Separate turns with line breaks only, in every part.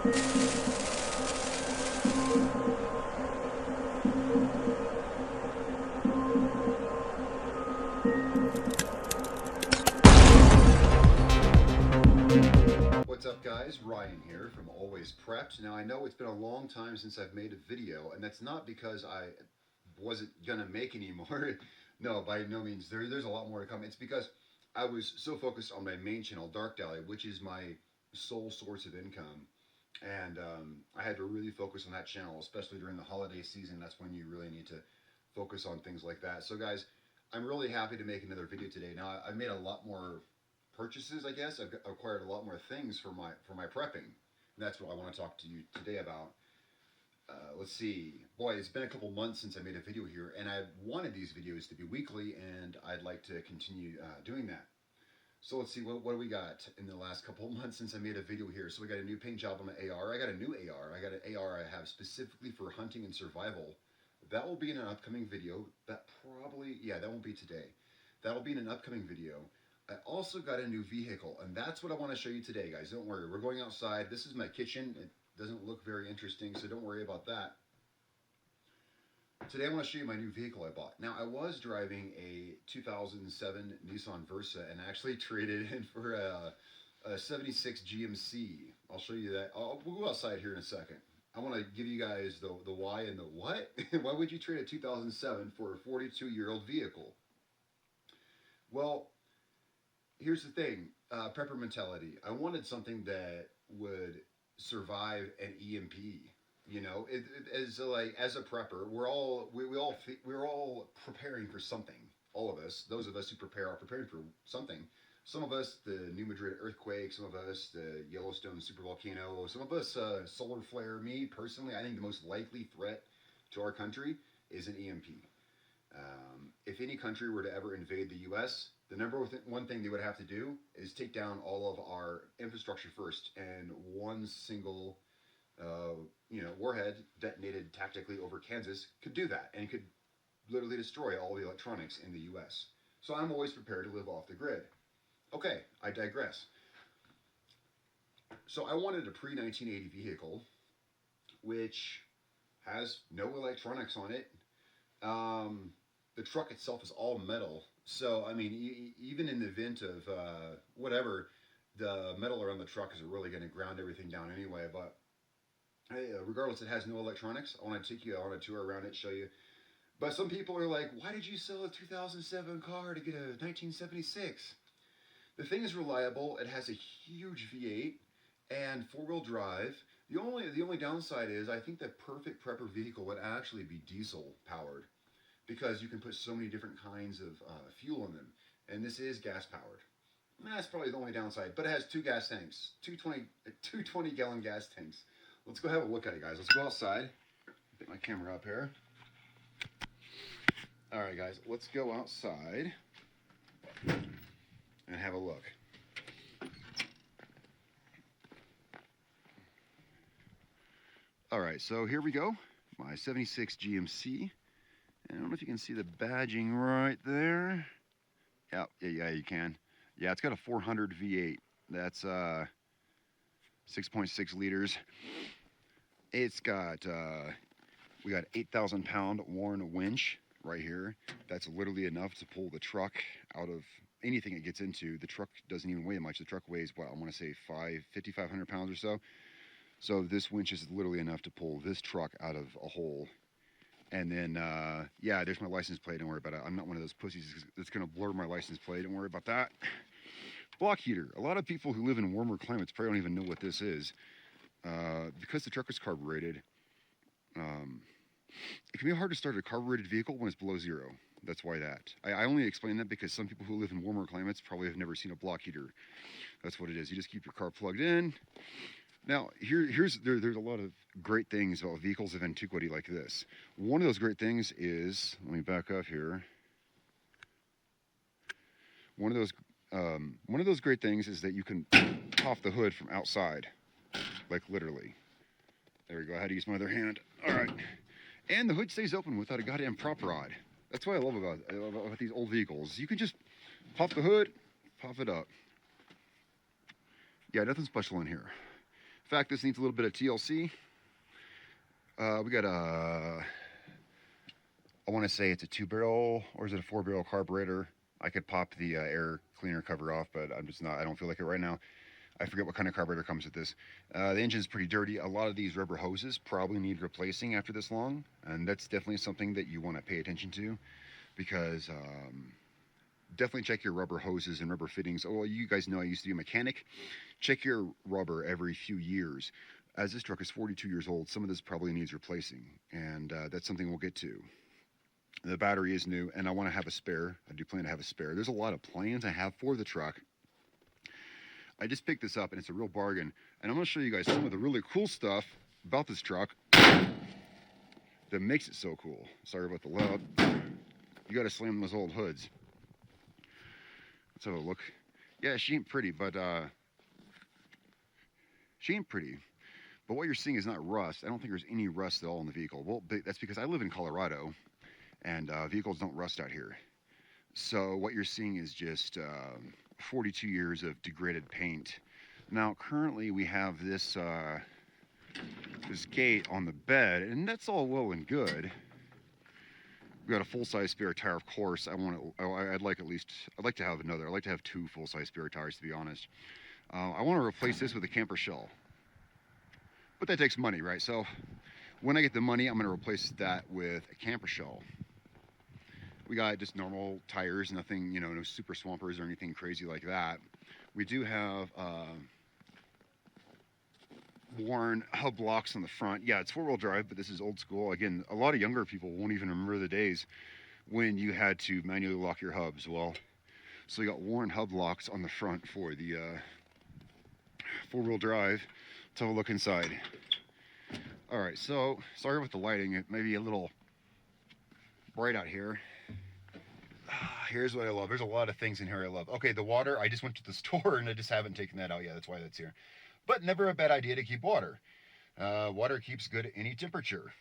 What's up guys, Ryan here from Always Prepped. Now I know it's been a long time since I've made a video, and that's not because I wasn't gonna make any more. No, by no means. There's a lot more to come. It's because I was so focused on my main channel, Dark Dally, which is my sole source of income. And I had to really focus on that channel, especially during the holiday season. That's when you really need to focus on things like that. So guys, I'm really happy to make another video today. Now I've made a lot more purchases, I guess. I've acquired a lot more things for my prepping. And that's what I want to talk to you today about. Let's see. Boy, it's been a couple months since I made a video here, and I wanted these videos to be weekly, and I'd like to continue doing that. So let's see, what do we got in the last couple months since I made a video here? So we got a new paint job on the AR. I got a new AR. I got an AR I have specifically for hunting and survival. That will be in an upcoming video. That probably, yeah, that won't be today. That'll be in an upcoming video. I also got a new vehicle, and that's what I want to show you today, guys. Don't worry, we're going outside. This is my kitchen. It doesn't look very interesting, so don't worry about that. Today I want to show you my new vehicle I bought. Now, I was driving a 2007 Nissan Versa and actually traded in for a 76 GMC. I'll show you that. We'll go outside here in a second. I want to give you guys the why and the what. Why would you trade a 2007 for a 42-year-old vehicle? Well, here's the thing, prepper mentality. I wanted something that would survive an EMP. You know, as a prepper, we're all preparing for something. All of us, those of us who prepare, are preparing for something. Some of us, the New Madrid earthquake. Some of us, the Yellowstone supervolcano. Some of us, solar flare. Me personally, I think the most likely threat to our country is an EMP. If any country were to ever invade the U.S., the number one thing they would have to do is take down all of our infrastructure first, and one single warhead detonated tactically over Kansas could do that, and could literally destroy all the electronics in the U.S. So I'm always prepared to live off the grid. Okay, I digress. So I wanted a pre-1980 vehicle, which has no electronics on it. The truck itself is all metal. So, I mean, even in the event of whatever, the metal around the truck is really going to ground everything down anyway. But hey, regardless, it has no electronics. I want to take you on a tour around it, show you. But some people are like, why did you sell a 2007 car to get a 1976? The thing is reliable. It has a huge V8 and four-wheel drive. The only downside is I think the perfect prepper vehicle would actually be diesel powered, because you can put so many different kinds of fuel in them. And this is gas powered. That's probably the only downside. But it has two gas tanks, two 20-gallon gas tanks. Let's go have a look at it, guys. Let's go outside. Get my camera up here. All right, guys, let's go outside and have a look. All right, so here we go. My 76 GMC. I don't know if you can see the badging right there. Yeah, you can. Yeah, it's got a 400 V8. That's 6.6 liters. It's got, we got 8,000-pound Warren winch right here. That's literally enough to pull the truck out of anything it gets into. The truck doesn't even weigh much. The truck weighs, what, I want to say 5,500 pounds or so. So this winch is literally enough to pull this truck out of a hole. And then, yeah, there's my license plate. Don't worry about it. I'm not one of those pussies that's going to blur my license plate. Don't worry about that. Block heater. A lot of people who live in warmer climates probably don't even know what this is. Because the truck is carbureted, it can be hard to start a carbureted vehicle when it's below zero. That's why that. I only explain that because some people who live in warmer climates probably have never seen a block heater. That's what it is. You just keep your car plugged in. Now, there's a lot of great things about vehicles of antiquity like this. One of those great things is, let me back up here. One of those great things is that you can pop the hood from outside, like literally. There we go. I had to use my other hand. All right, and the hood stays open without a goddamn prop rod. That's what I love about these old vehicles. You can just pop the hood, pop it up. Yeah, nothing special in here. In fact, this needs a little bit of TLC. We got a, I want to say it's a 2-barrel, or is it a 4-barrel carburetor? I could pop the air cleaner cover off, but I'm just not, I don't feel like it right now. I forget what kind of carburetor comes with this. The engine's pretty dirty. A lot of these rubber hoses probably need replacing after this long, and that's definitely something that you want to pay attention to, because definitely check your rubber hoses and rubber fittings. Oh, well, you guys know I used to be a mechanic. Check your rubber every few years. As this truck is 42 years old, some of this probably needs replacing, and that's something we'll get to. The battery is new, and I want to have a spare. I do plan to have a spare. There's a lot of plans I have for the truck. I just picked this up, and it's a real bargain. And I'm going to show you guys some of the really cool stuff about this truck that makes it so cool. Sorry about the loud. You got to slam those old hoods. Let's have a look. Yeah, she ain't pretty, but she ain't pretty. But what you're seeing is not rust. I don't think there's any rust at all in the vehicle. Well, that's because I live in Colorado, and vehicles don't rust out here. So what you're seeing is just 42 years of degraded paint. Now, currently we have this this gate on the bed, and that's all well and good. We got a full-size spare tire, of course. I'd like to have another. I'd like to have 2 full-size spare tires, to be honest. I want to replace this with a camper shell, but that takes money, right? So when I get the money, I'm going to replace that with a camper shell. We got just normal tires, nothing, you know, no super swampers or anything crazy like that. We do have worn hub blocks on the front. Yeah, it's 4-wheel drive, but this is old school. Again, a lot of younger people won't even remember the days when you had to manually lock your hubs. Well, so we got worn hub locks on the front for the 4-wheel drive. Let's have a look inside. All right, so sorry with the lighting. It may be a little bright out here. Here's what I love. There's a lot of things in here I love. Okay, the water, I just went to the store and I just haven't taken that out yet. That's why that's here. But never a bad idea to keep water. Water keeps good at any temperature.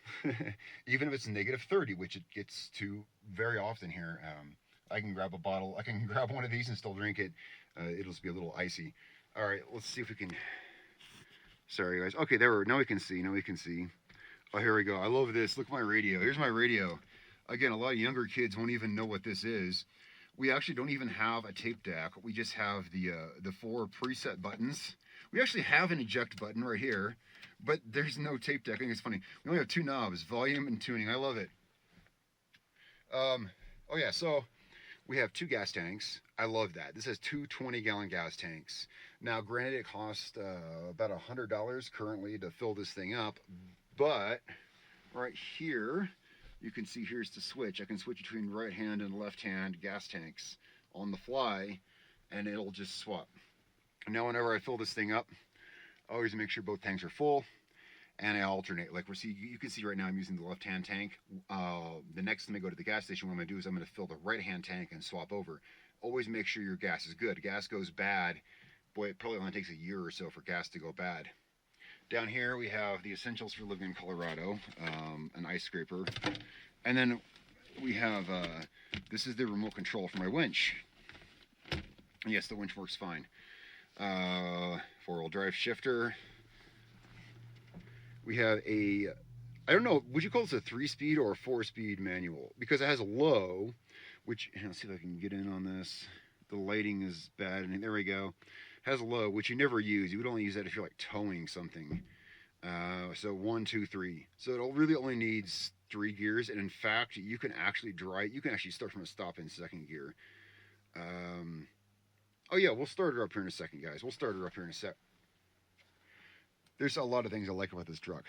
Even if it's -30, which it gets to very often here. I can grab a bottle. I can grab one of these and still drink it. It'll just be a little icy. All right, let's see if we can... Sorry, guys. Okay, now we can see. Now we can see. Oh, here we go. I love this. Look at my radio. Here's my radio. Again, a lot of younger kids won't even know what this is. We actually don't even have a tape deck. We just have the 4 preset buttons. We actually have an eject button right here, but there's no tape deck. I think it's funny. We only have 2 knobs, volume and tuning. I love it. Oh yeah, so we have 2 gas tanks. I love that. This has 2 20-gallon gas tanks. Now, granted, it costs about $100 currently to fill this thing up, but right here, you can see here's the switch. I can switch between right hand and left hand gas tanks on the fly, and it'll just swap. Now, whenever I fill this thing up, I always make sure both tanks are full, and I alternate. Like you can see right now I'm using the left-hand tank. The next time I go to the gas station, what I'm going to do is I'm going to fill the right-hand tank and swap over. Always make sure your gas is good. Gas goes bad, boy, it probably only takes a year or so for gas to go bad. Down here we have the essentials for living in Colorado, an ice scraper, and then we have, this is the remote control for my winch. Yes, the winch works fine. 4-wheel drive shifter. We have a, I don't know, would you call this a 3-speed or a 4-speed manual? Because it has a low, which, let's see if I can get in on this. The lighting is bad, and there we go. Has a low, which you never use. You would only use that if you're like towing something. So 1, 2, 3. So it really only needs 3 gears, and in fact, you can actually start from a stop in 2nd gear. Oh yeah, we'll start her up here in a second, guys. We'll start her up here in a sec. There's a lot of things I like about this truck.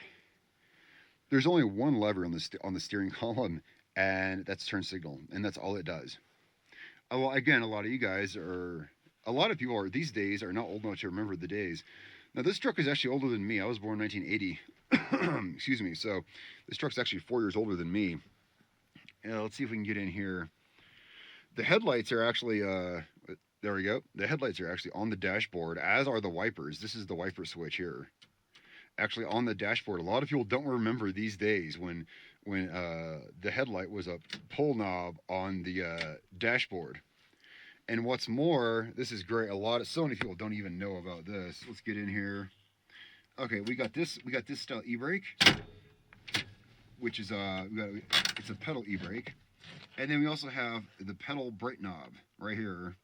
There's only one lever on the steering column, and that's turn signal, and that's all it does. Again, a lot of you guys are, a lot of people are these days are not old enough to remember the days. Now, this truck is actually older than me. I was born in 1980. Excuse me. So this truck's actually 4 years older than me. Let's see if we can get in here. The headlights are actually, there we go. The headlights are actually on the dashboard, as are the wipers. This is the wiper switch here. Actually on the dashboard. A lot of people don't remember these days when the headlight was a pull knob on the dashboard. And what's more, this is great. So many people don't even know about this. Let's get in here. Okay, we got this style e-brake, which is it's a pedal e-brake, and then we also have the pedal brake knob right here.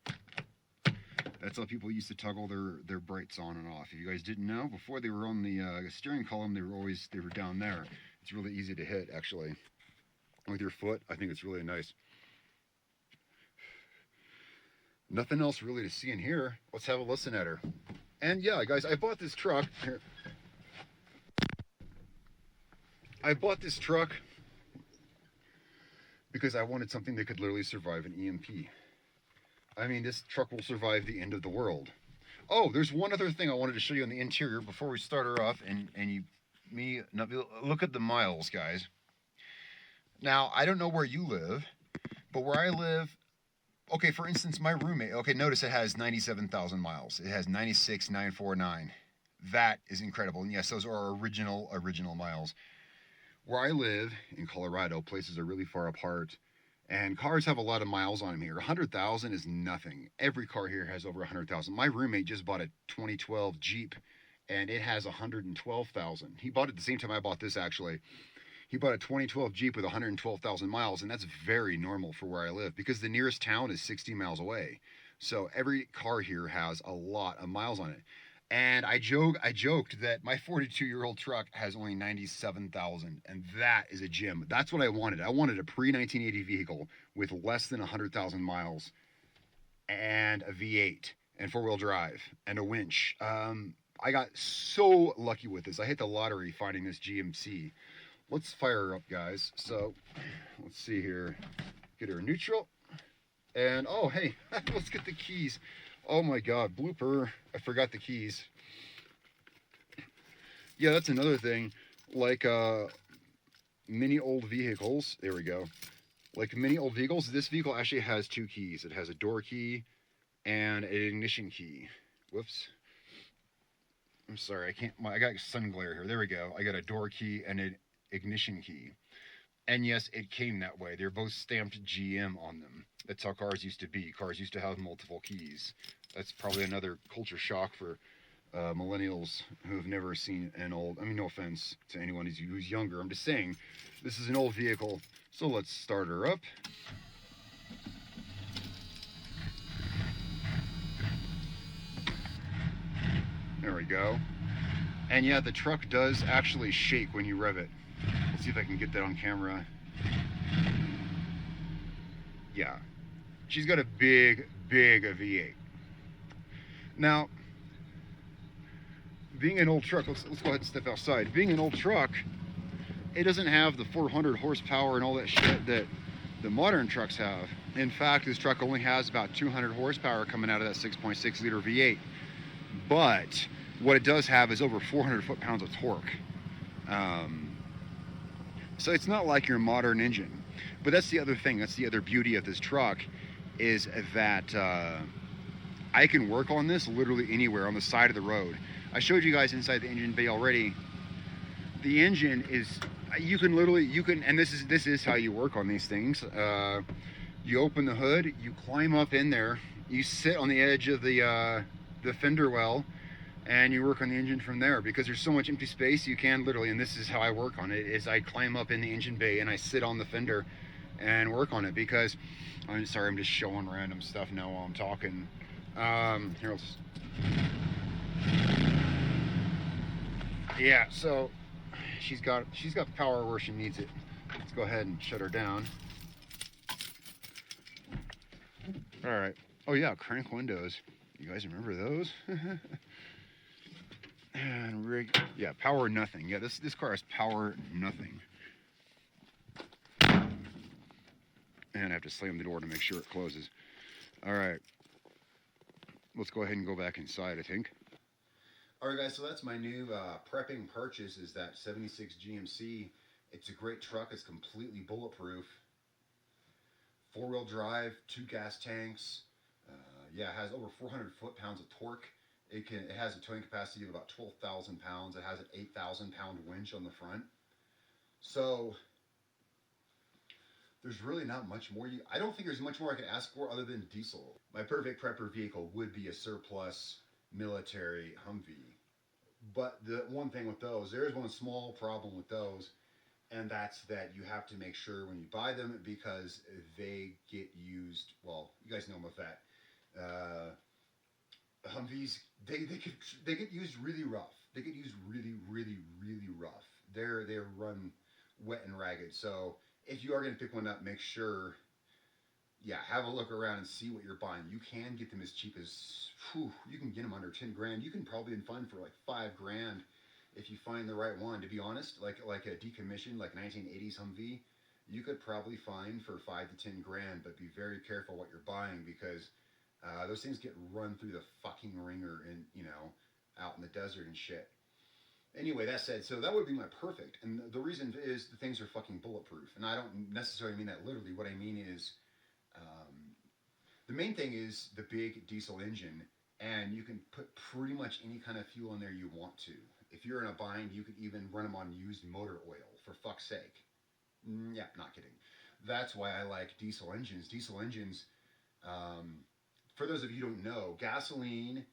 That's how people used to toggle their brights on and off. If you guys didn't know, before they were on the steering column, they were down there. It's really easy to hit, actually, with your foot. I think it's really nice. Nothing else really to see in here. Let's have a listen at her. And yeah, guys, I bought this truck. Here. I bought this truck because I wanted something that could literally survive an EMP. I mean, this truck will survive the end of the world. Oh, there's one other thing I wanted to show you on the interior before we start her off, look at the miles, guys. Now, I don't know where you live, but where I live, okay, for instance, my roommate, okay, notice it has 97,000 miles. It has 96,949. That is incredible. And yes, those are original miles. Where I live in Colorado, places are really far apart. And cars have a lot of miles on them here. 100,000 is nothing. Every car here has over 100,000. My roommate just bought a 2012 Jeep, and it has 112,000. He bought it the same time I bought this, actually. He bought a 2012 Jeep with 112,000 miles, and that's very normal for where I live because the nearest town is 60 miles away. So every car here has a lot of miles on it. And I joked that my 42-year-old truck has only 97,000, and that is a gem. That's what I wanted. I wanted a pre-1980 vehicle with less than 100,000 miles and a V8 and four-wheel drive and a winch. I got so lucky with this. I hit the lottery finding this GMC. Let's fire her up, guys. So let's see here. Get her neutral. And, oh, hey, let's get the keys. Oh my God, blooper. I forgot the keys. Yeah, that's another thing. Like many old vehicles, there we go. Like many old vehicles, this vehicle actually has two keys. It has a door key and an ignition key. Whoops. I'm sorry, I got sun glare here. There we go. I got a door key and an ignition key. And yes, it came that way. They're both stamped GM on them. That's how cars used to be. Cars used to have multiple keys. That's probably another culture shock for millennials who have never seen an old, I mean, no offense to anyone who's younger. I'm just saying, this is an old vehicle. So let's start her up. There we go. And yeah, the truck does actually shake when you rev it. Let's see if I can get that on camera. Yeah. She's got a big V8. Now, being an old truck, let's go ahead and step outside. Being an old truck, it doesn't have the 400 horsepower and all that shit that the modern trucks have. In fact, this truck only has about 200 horsepower coming out of that 6.6 liter V8. But what it does have is over 400 foot-pounds of torque. So it's not like your modern engine. But that's the other thing. That's the other beauty of this truck is that I can work on this literally anywhere on the side of the road. I showed you guys inside the engine bay already. The engine is, you can, and this is how you work on these things. You open the hood, you climb up in there, you sit on the edge of the fender well, and you work on the engine from there because there's so much empty space. You can literally, and this is how I work on it, is I climb up in the engine bay and I sit on the fender and work on it because, I'm sorry, I'm just showing random stuff now while I'm talking. Here, yeah, so she's got power where she needs it. Let's go ahead and shut her down. All right. Oh yeah, crank windows. You guys remember those? And yeah, power nothing. Yeah, this car has power nothing. And I have to slam the door to make sure it closes. All right. Let's go ahead and go back inside, I think. All right, guys, so that's my new prepping purchase is that 76 GMC. It's a great truck. It's completely bulletproof. Four-wheel drive, 2 gas tanks. Yeah, it has over 400 foot-pounds of torque. It has a towing capacity of about 12,000 pounds. It has an 8,000-pound winch on the front. So there's really not much more. I don't think there's much more I could ask for other than diesel. My perfect prepper vehicle would be a surplus military Humvee. But the one thing with those, there is one small problem with those, and that's that you have to make sure when you buy them because they get used. Well, you guys know about that. Humvees, they get used really rough. They get used really rough. They're run wet and ragged. So if you are going to pick one up, make sure, yeah, have a look around and see what you're buying. You can get them as cheap as, you can get them under 10 grand. You can probably find for like 5 grand if you find the right one. To be honest, like a decommissioned like 1980s Humvee, you could probably find for 5 to 10 grand. But be very careful what you're buying because those things get run through the fucking ringer and out in the desert and shit. Anyway, that said, so that would be my perfect. And the reason is the things are fucking bulletproof. And I don't necessarily mean that literally. What I mean is um, the main thing is the big diesel engine, and you can put pretty much any kind of fuel in there you want to. If you're in a bind, you could even run them on used motor oil, for fuck's sake. Yeah, not kidding. That's why I like diesel engines. Diesel engines, for those of you who don't know, gasoline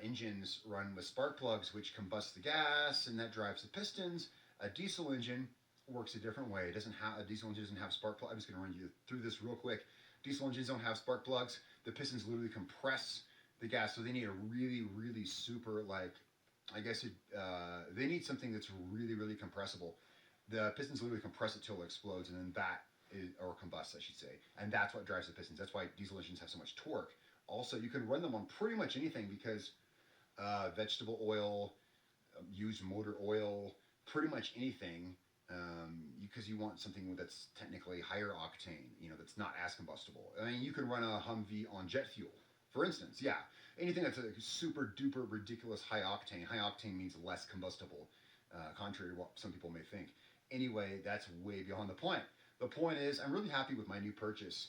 engines run with spark plugs, which combust the gas, and that drives the pistons. A diesel engine works a different way. It doesn't have a diesel engine doesn't have spark plugs. I'm just going to run you through this real quick. Diesel engines don't have spark plugs. The pistons literally compress the gas, so they need a really super I guess they need something that's really compressible. The pistons literally compress it till it explodes, and then or combusts, I should say, and that's what drives the pistons. That's why diesel engines have so much torque. Also, you can run them on pretty much anything because vegetable oil, used motor oil, pretty much anything, because you want something that's technically higher octane, that's not as combustible. I mean, you can run a Humvee on jet fuel, for instance. Yeah, anything that's a super duper ridiculous high octane. High octane means less combustible, contrary to what some people may think. Anyway, that's way beyond the point. The point is, I'm really happy with my new purchase.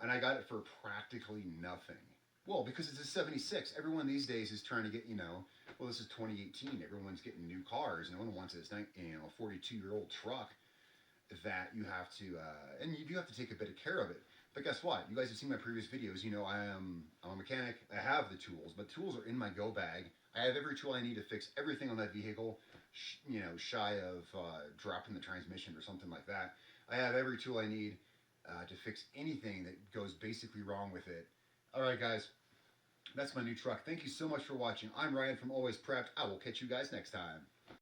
And I got it for practically nothing. Well, because it's a 76. Everyone these days is trying to get, well, this is 2018. Everyone's getting new cars. No one wants this, 42-year-old truck that you have to, and you do have to take a bit of care of it. But guess what? You guys have seen my previous videos. I'm a mechanic. I have the tools, but tools are in my go bag. I have every tool I need to fix everything on that vehicle, shy of dropping the transmission or something like that. I have every tool I need to fix anything that goes basically wrong with it. All right, guys, that's my new truck. Thank you so much for watching. I'm Ryan from Always Prepped. I will catch you guys next time.